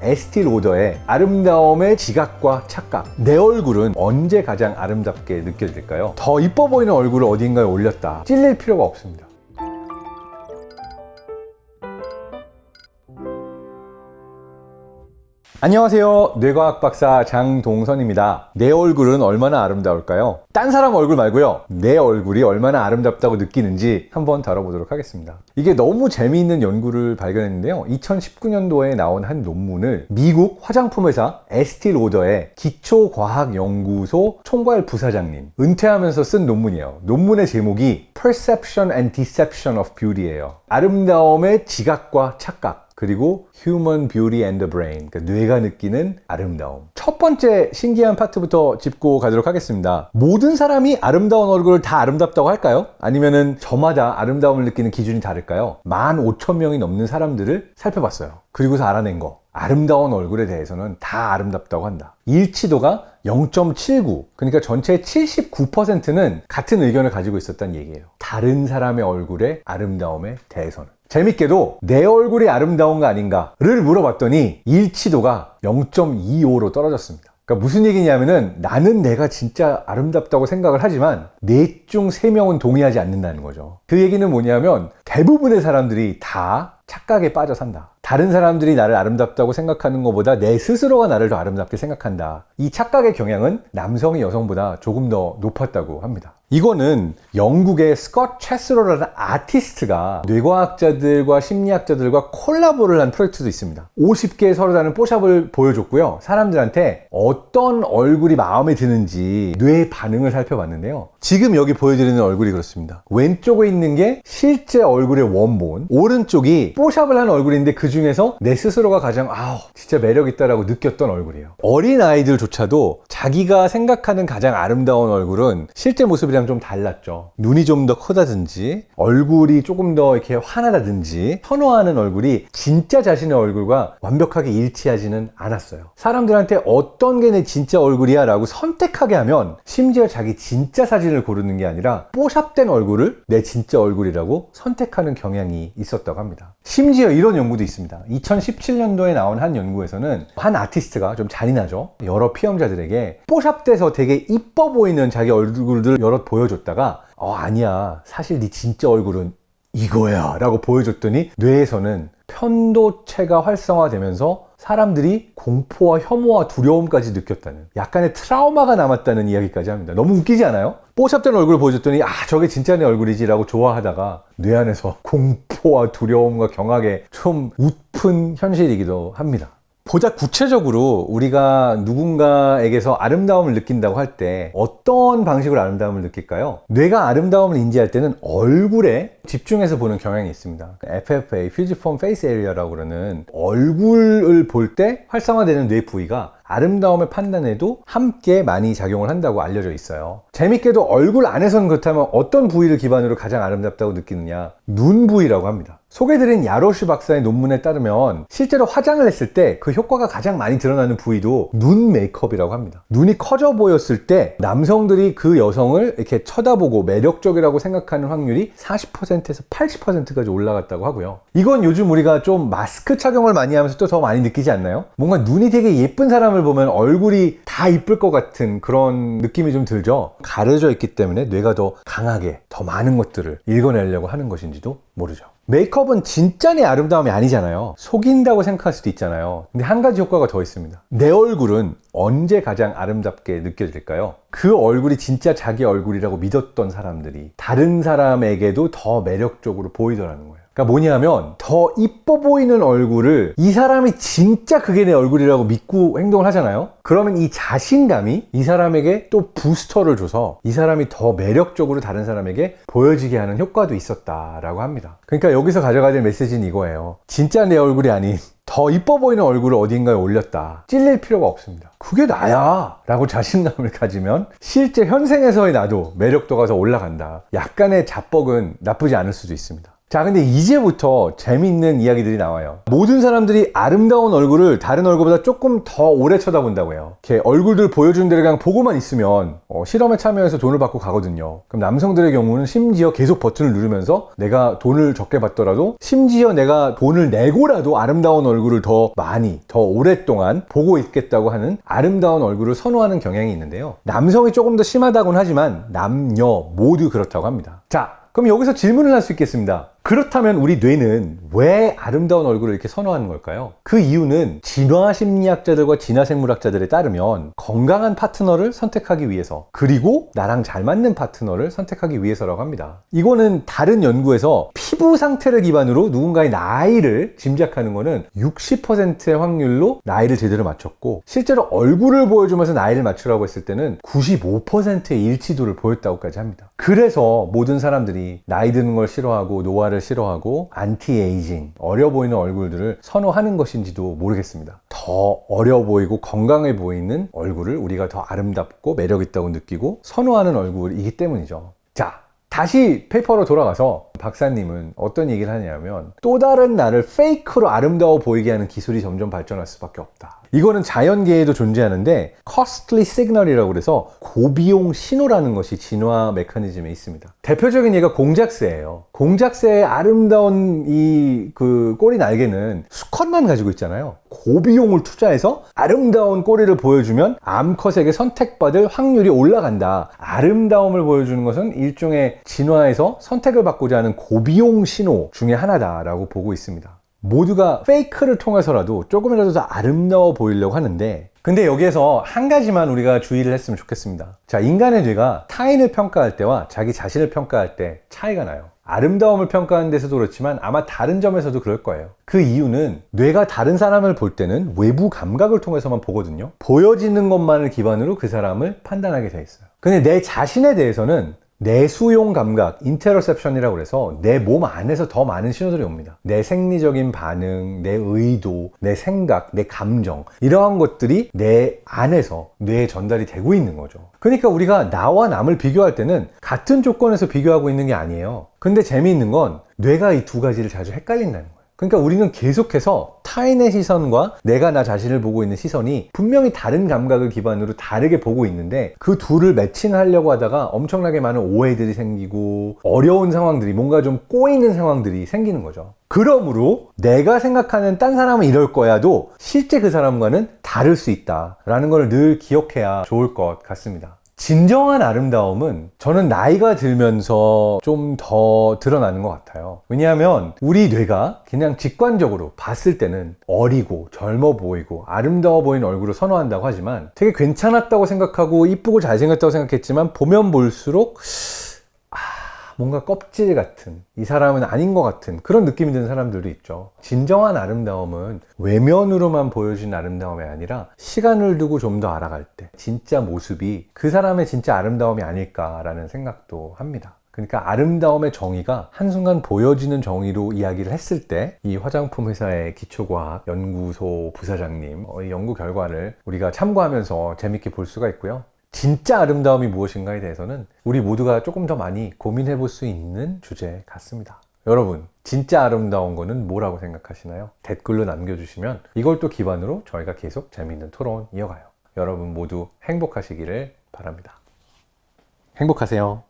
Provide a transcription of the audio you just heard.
에스티 로더의 아름다움의 지각과 착각. 내 얼굴은 언제 가장 아름답게 느껴질까요? 더 이뻐 보이는 얼굴을 어딘가에 올렸다. 찔릴 필요가 없습니다. 안녕하세요. 뇌과학 박사 장동선입니다. 내 얼굴은 얼마나 아름다울까요? 딴 사람 얼굴 말고요. 내 얼굴이 얼마나 아름답다고 느끼는지 한번 다뤄보도록 하겠습니다. 이게 너무 재미있는 연구를 발견했는데요. 2019년도에 나온 한 논문을 미국 화장품 회사 에스티 로더의 기초과학연구소 총괄 부사장님 은퇴하면서 쓴 논문이에요. 논문의 제목이 Perception and Deception of Beauty예요. 아름다움의 지각과 착각. 그리고 Human Beauty and the Brain, 그러니까 뇌가 느끼는 아름다움. 첫 번째 신기한 파트부터 짚고 가도록 하겠습니다. 모든 사람이 아름다운 얼굴을 다 아름답다고 할까요? 아니면은 저마다 아름다움을 느끼는 기준이 다를까요? 15,000명이 넘는 사람들을 살펴봤어요. 그리고서 알아낸 거. 아름다운 얼굴에 대해서는 다 아름답다고 한다. 일치도가 0.79, 그러니까 전체의 79%는 같은 의견을 가지고 있었다는 얘기예요. 다른 사람의 얼굴의 아름다움에 대해서는. 재밌게도 내 얼굴이 아름다운 거 아닌가를 물어봤더니 일치도가 0.25로 떨어졌습니다. 그러니까 무슨 얘기냐면은 나는 내가 진짜 아름답다고 생각을 하지만 넷 중 3명은 동의하지 않는다는 거죠. 그 얘기는 뭐냐면 대부분의 사람들이 다 착각에 빠져 산다. 다른 사람들이 나를 아름답다고 생각하는 것보다 내 스스로가 나를 더 아름답게 생각한다. 이 착각의 경향은 남성이 여성보다 조금 더 높았다고 합니다. 이거는 영국의 스콧 체스로라는 아티스트가 뇌과학자들과 심리학자들과 콜라보를 한 프로젝트도 있습니다. 50개의 서로 다른 뽀샵을 보여줬고요. 사람들한테 어떤 얼굴이 마음에 드는지 뇌의 반응을 살펴봤는데요. 지금 여기 보여드리는 얼굴이 그렇습니다. 왼쪽에 있는 게 실제 얼굴의 원본, 오른쪽이 뽀샵을 한 얼굴인데 그 중에서 내 스스로가 가장 진짜 매력있다라고 느꼈던 얼굴이에요. 어린 아이들조차도 자기가 생각하는 가장 아름다운 얼굴은 실제 모습이랑 좀 달랐죠. 눈이 좀 더 크다든지 얼굴이 조금 더 이렇게 환하다든지 선호하는 얼굴이 진짜 자신의 얼굴과 완벽하게 일치하지는 않았어요. 사람들한테 어떤 게 내 진짜 얼굴이야 라고 선택하게 하면 심지어 자기 진짜 사진을 고르는 게 아니라 뽀샵된 얼굴을 내 진짜 얼굴이라고 선택하는 경향이 있었다고 합니다. 심지어 이런 연구도 있습니다. 2017년도에 나온 한 연구에서는 한 아티스트가 좀 잔인하죠. 여러 피험자들에게 뽀샵돼서 되게 이뻐 보이는 자기 얼굴들을 여럿 보여줬다가 아니야, 사실 네 진짜 얼굴은 이거야 라고 보여줬더니 뇌에서는 편도체가 활성화되면서 사람들이 공포와 혐오와 두려움까지 느꼈다는, 약간의 트라우마가 남았다는 이야기까지 합니다. 너무 웃기지 않아요? 뽀샵된 얼굴을 보여줬더니 저게 진짜 내 얼굴이지 라고 좋아하다가 뇌 안에서 공포와 두려움과 경악에 좀 웃픈 현실이기도 합니다. 보다 구체적으로 우리가 누군가에게서 아름다움을 느낀다고 할 때 어떤 방식으로 아름다움을 느낄까요? 뇌가 아름다움을 인지할 때는 얼굴에 집중해서 보는 경향이 있습니다. FFA, Fusiform Face Area라고 그러는 얼굴을 볼 때 활성화되는 뇌 부위가 아름다움의 판단에도 함께 많이 작용을 한다고 알려져 있어요. 재밌게도 얼굴 안에서는 그렇다면 어떤 부위를 기반으로 가장 아름답다고 느끼느냐? 눈 부위라고 합니다. 소개드린 야로시 박사의 논문에 따르면 실제로 화장을 했을 때 그 효과가 가장 많이 드러나는 부위도 눈 메이크업이라고 합니다. 눈이 커져 보였을 때 남성들이 그 여성을 이렇게 쳐다보고 매력적이라고 생각하는 확률이 40%에서 80%까지 올라갔다고 하고요. 이건 요즘 우리가 좀 마스크 착용을 많이 하면서 또 더 많이 느끼지 않나요? 뭔가 눈이 되게 예쁜 사람을 보면 얼굴이 다 이쁠 것 같은 그런 느낌이 좀 들죠? 가려져 있기 때문에 뇌가 더 강하게 더 많은 것들을 읽어내려고 하는 것인지도 모르죠. 메이크업은 진짜 내 아름다움이 아니잖아요. 속인다고 생각할 수도 있잖아요. 근데 한 가지 효과가 더 있습니다. 내 얼굴은 언제 가장 아름답게 느껴질까요? 그 얼굴이 진짜 자기 얼굴이라고 믿었던 사람들이 다른 사람에게도 더 매력적으로 보이더라는 거예요. 그러니까 뭐냐면 더 이뻐 보이는 얼굴을 이 사람이 진짜 그게 내 얼굴이라고 믿고 행동을 하잖아요. 그러면 이 자신감이 이 사람에게 또 부스터를 줘서 이 사람이 더 매력적으로 다른 사람에게 보여지게 하는 효과도 있었다라고 합니다. 그러니까 여기서 가져가야 될 메시지는 이거예요. 진짜 내 얼굴이 아닌 더 이뻐 보이는 얼굴을 어딘가에 올렸다. 찔릴 필요가 없습니다. 그게 나야 라고 자신감을 가지면 실제 현생에서의 나도 매력도가 더 올라간다. 약간의 자뻑은 나쁘지 않을 수도 있습니다. 자, 근데 이제부터 재미있는 이야기들이 나와요. 모든 사람들이 아름다운 얼굴을 다른 얼굴보다 조금 더 오래 쳐다본다고 해요. 이렇게 얼굴들 보여주는 데를 그냥 보고만 있으면 실험에 참여해서 돈을 받고 가거든요. 그럼 남성들의 경우는 심지어 계속 버튼을 누르면서 내가 돈을 적게 받더라도 심지어 내가 돈을 내고라도 아름다운 얼굴을 더 많이, 더 오랫동안 보고 있겠다고 하는 아름다운 얼굴을 선호하는 경향이 있는데요. 남성이 조금 더 심하다고는 하지만 남녀 모두 그렇다고 합니다. 자, 그럼 여기서 질문을 할 수 있겠습니다. 그렇다면 우리 뇌는 왜 아름다운 얼굴을 이렇게 선호하는 걸까요? 그 이유는 진화 심리학자들과 진화 생물학자들에 따르면 건강한 파트너를 선택하기 위해서, 그리고 나랑 잘 맞는 파트너를 선택하기 위해서라고 합니다. 이거는 다른 연구에서 피부 상태를 기반으로 누군가의 나이를 짐작하는 거는 60%의 확률로 나이를 제대로 맞췄고, 실제로 얼굴을 보여주면서 나이를 맞추라고 했을 때는 95%의 일치도를 보였다고까지 합니다. 그래서 모든 사람들이 나이 드는 걸 싫어하고 노화를 싫어하고 안티에이징, 어려 보이는 얼굴들을 선호하는 것인지도 모르겠습니다. 더 어려 보이고 건강해 보이는 얼굴을 우리가 더 아름답고 매력 있다고 느끼고 선호하는 얼굴이기 때문이죠. 자, 다시 페이퍼로 돌아가서 박사님은 어떤 얘기를 하냐면, 또 다른 나를 페이크로 아름다워 보이게 하는 기술이 점점 발전할 수밖에 없다. 이거는 자연계에도 존재하는데 costly signal이라고 그래서 고비용 신호라는 것이 진화 메커니즘에 있습니다. 대표적인 예가 공작새예요. 공작새의 아름다운 이 꼬리 날개는 수컷만 가지고 있잖아요. 고비용을 투자해서 아름다운 꼬리를 보여주면 암컷에게 선택받을 확률이 올라간다. 아름다움을 보여주는 것은 일종의 진화에서 선택을 받고자 하는 고비용 신호 중에 하나다라고 보고 있습니다. 모두가 페이크를 통해서라도 조금이라도 더 아름다워 보이려고 하는데, 근데 여기에서 한 가지만 우리가 주의를 했으면 좋겠습니다. 자, 인간의 뇌가 타인을 평가할 때와 자기 자신을 평가할 때 차이가 나요. 아름다움을 평가하는 데서도 그렇지만 아마 다른 점에서도 그럴 거예요. 그 이유는 뇌가 다른 사람을 볼 때는 외부 감각을 통해서만 보거든요. 보여지는 것만을 기반으로 그 사람을 판단하게 돼 있어요. 근데 내 자신에 대해서는 내수용 감각, 인테러셉션이라고 해서 내 몸 안에서 더 많은 신호들이 옵니다. 내 생리적인 반응, 내 의도, 내 생각, 내 감정, 이러한 것들이 내 안에서 뇌에 전달이 되고 있는 거죠. 그러니까 우리가 나와 남을 비교할 때는 같은 조건에서 비교하고 있는 게 아니에요. 근데 재미있는 건 뇌가 이 두 가지를 자주 헷갈린다는 거예요. 그러니까 우리는 계속해서 타인의 시선과 내가 나 자신을 보고 있는 시선이 분명히 다른 감각을 기반으로 다르게 보고 있는데, 그 둘을 매칭하려고 하다가 엄청나게 많은 오해들이 생기고 어려운 상황들이, 뭔가 좀 꼬이는 상황들이 생기는 거죠. 그러므로 내가 생각하는 딴 사람은 이럴 거야도 실제 그 사람과는 다를 수 있다라는 걸 늘 기억해야 좋을 것 같습니다. 진정한 아름다움은 저는 나이가 들면서 좀 더 드러나는 것 같아요. 왜냐하면 우리 뇌가 그냥 직관적으로 봤을 때는 어리고 젊어 보이고 아름다워 보이는 얼굴을 선호한다고 하지만, 되게 괜찮았다고 생각하고 이쁘고 잘생겼다고 생각했지만 보면 볼수록 뭔가 껍질 같은, 이 사람은 아닌 것 같은 그런 느낌이 드는 사람들도 있죠. 진정한 아름다움은 외면으로만 보여진 아름다움이 아니라 시간을 두고 좀 더 알아갈 때 진짜 모습이 그 사람의 진짜 아름다움이 아닐까라는 생각도 합니다. 그러니까 아름다움의 정의가 한순간 보여지는 정의로 이야기를 했을 때, 이 화장품 회사의 기초과학 연구소 부사장님 이 연구 결과를 우리가 참고하면서 재밌게 볼 수가 있고요. 진짜 아름다움이 무엇인가에 대해서는 우리 모두가 조금 더 많이 고민해 볼 수 있는 주제 같습니다. 여러분, 진짜 아름다운 거는 뭐라고 생각하시나요? 댓글로 남겨주시면 이걸 또 기반으로 저희가 계속 재미있는 토론 이어가요. 여러분 모두 행복하시기를 바랍니다. 행복하세요.